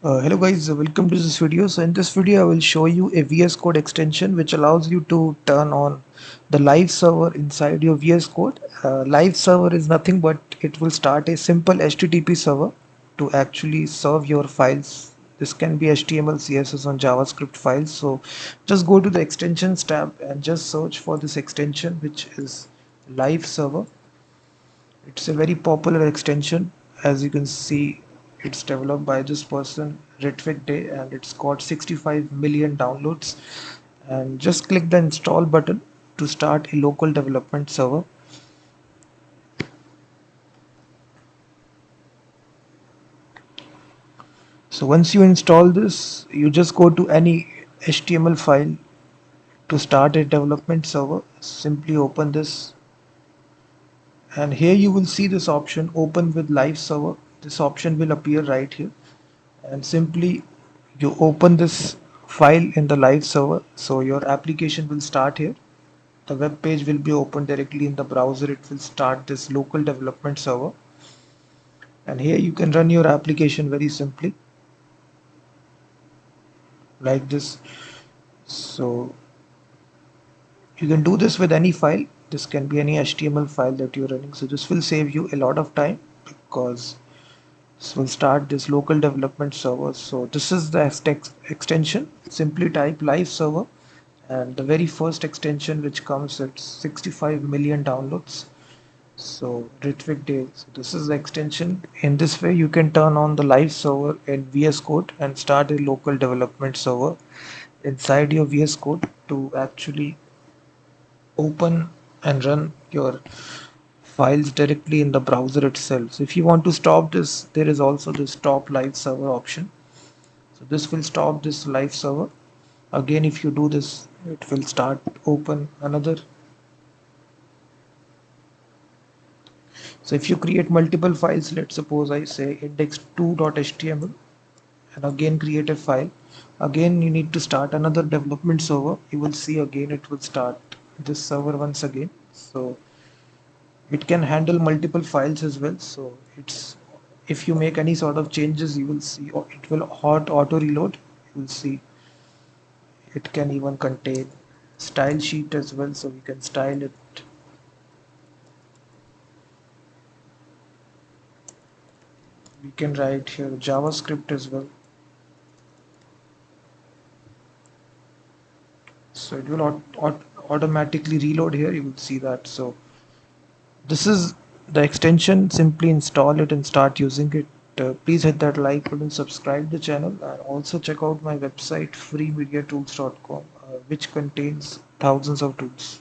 Hello guys, welcome to this video. So in this video I will show you a VS Code extension which allows you to turn on the live server inside your VS Code. Live server is nothing but it will start a simple HTTP server to actually serve your files. This can be HTML, CSS and JavaScript files. So just go to the extensions tab and just search for this extension which is live server. It's a very popular extension. As you can see, it's developed by this person, Ritwik Day, and it's got 65 million downloads. And just click the install button to start a local development server. So once you install this, you just go to any HTML file to start a development server. Simply open this, and here you will see this option, open with live server. This option will appear right here, and simply you open this file in the live server. So your application will start here. The web page will be opened directly in the browser. It will start this local development server, and here you can run your application very simply like this. So you can do this with any file. This can be any HTML file that you're running. So this will save you a lot of time because this will start this local development server. So this is the extension. Simply type live server, and the very first extension which comes at 65 million downloads. So Ritwik Day. So this is the extension. In this way you can turn on the live server in VS Code and start a local development server inside your VS Code to actually open and run your files directly in the browser itself. So if you want to stop this, there is also the stop live server option. So this will stop this live server. Again, if you do this, it will start open another. So if you create multiple files, let's suppose I say index2.html, and again create a file. Again you need to start another development server. You will see again it will start this server once again. So it can handle multiple files as well. So it's, if you make any sort of changes, you will see it will auto reload. You will see it can even contain style sheet as well, so we can style it. We can write here JavaScript as well. So it will automatically reload here. You will see that. So this is the extension. Simply install it and start using it. Please hit that like button, subscribe the channel, and also check out my website freemediatools.com, which contains thousands of tools.